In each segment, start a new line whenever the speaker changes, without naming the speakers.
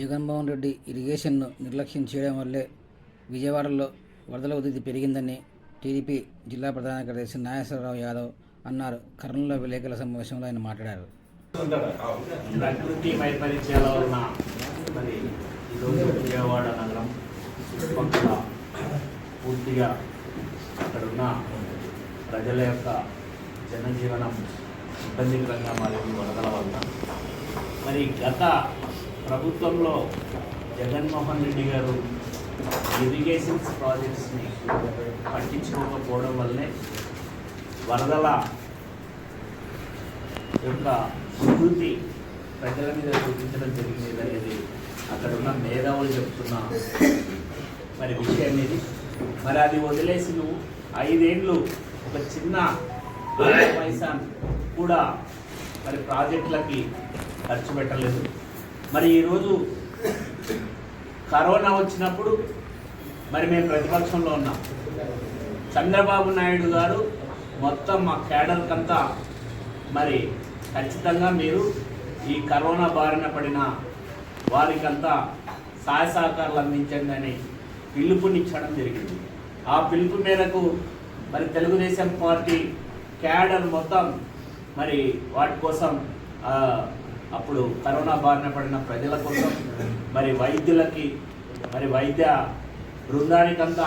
జగన్మోహన్ రెడ్డి ఇరిగేషన్ను నిర్లక్ష్యం చేయడం వల్లే విజయవాడలో వరదల ఉధృతి పెరిగిందని టీడీపీ జిల్లా ప్రధాన కార్యదర్శి నాగేశ్వరరావు యాదవ్ అన్నారు. కర్నూలులో విలేకరుల సమావేశంలో ఆయన మాట్లాడారు.
ప్రకృతి వైపరీత్యాల వలన మరి ఈరోజు విజయవాడ నగరం చుట్టుపక్కల పూర్తిగా అక్కడున్న ప్రజల యొక్క జనజీవనం ఇబ్బందికరంగా మారింది వరదల వల్ల. మరి గత ప్రభుత్వంలో జగన్మోహన్ రెడ్డి గారు ఇరిగేషన్స్ ప్రాజెక్ట్స్ని పట్టించుకోకపోవడం వల్లే వరదల యొక్క ఉధృతి ప్రజల మీద చూపించడం జరిగింది అనేది అక్కడ ఉన్న మేధావులు చెప్తున్న మరి విషయం ఇది. మరి అది వదిలేసి నువ్వు 5 ఏళ్ళు ఒక చిన్న పైసా కూడా మరి ప్రాజెక్టులకి ఖర్చు పెట్టలేదు. మరి ఈరోజు కరోనా వచ్చినప్పుడు మరి మేము ప్రతిపక్షంలో ఉన్నాం. చంద్రబాబు నాయుడు గారు మొత్తం మా క్యాడర్కంతా మరి ఖచ్చితంగా మీరు ఈ కరోనా బారిన పడిన వారికంతా సహాయ సహకారాలు అందించండి అని పిలుపునిచ్చడం జరిగింది. ఆ పిలుపు మేరకు మరి తెలుగుదేశం పార్టీ క్యాడర్ మొత్తం మరి వాటి కోసం అప్పుడు కరోనా బారిన పడిన ప్రజల కోసం మరి వైద్యులకి మరి వైద్య బృందానికంతా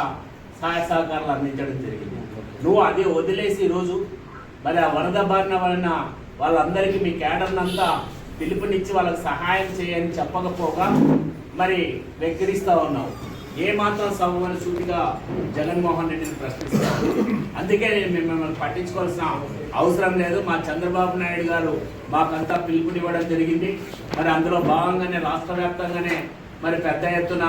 సహాయ సహకారాలు అందించడం జరిగింది. నువ్వు అదే వదిలేసి ఈరోజు మరి ఆ వరద బారిన పడిన వాళ్ళందరికీ మీ క్యాడర్నంతా పిలుపునిచ్చి వాళ్ళకి సహాయం చేయని చెప్పకపోగా మరి వెక్కిరిస్తూ ఉన్నావు. ఏమాత్రం సభను సూటిగా జగన్మోహన్ రెడ్డిని ప్రశ్నిస్తాను. అందుకే నేను మిమ్మల్ని పట్టించుకోవాల్సిన అవసరం లేదు. మా చంద్రబాబు నాయుడు గారు మాకంతా పిలుపునివ్వడం జరిగింది. మరి అందులో భాగంగానే రాష్ట్ర వ్యాప్తంగానే మరి పెద్ద ఎత్తున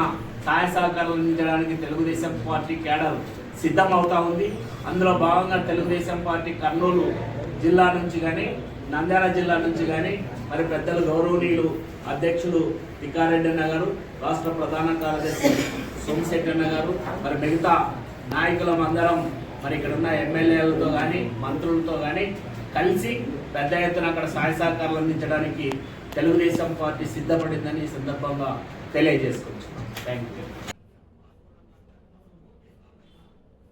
సహాయ సహకారాలు అందించడానికి తెలుగుదేశం పార్టీ క్యాడర్ సిద్ధమవుతా ఉంది. అందులో భాగంగా తెలుగుదేశం పార్టీ కర్నూలు జిల్లా నుంచి కానీ నంద్యాల జిల్లా నుంచి కానీ మరి పెద్దలు గౌరవనీయులు అధ్యక్షులు తిక్కారెడ్డి అన్న గారు, రాష్ట్ర ప్రధాన కార్యదర్శి సోమశెట్టి అన్న గారు, మరి మిగతా నాయకులం అందరం మరి ఇక్కడ ఉన్న ఎమ్మెల్యేలతో కానీ మంత్రులతో కానీ కలిసి పెద్ద ఎత్తున అక్కడ సహాయ సహకారాలు అందించడానికి తెలుగుదేశం పార్టీ సిద్ధపడిందని ఈ సందర్భంగా తెలియజేసుకుంటున్నాం. Thank you.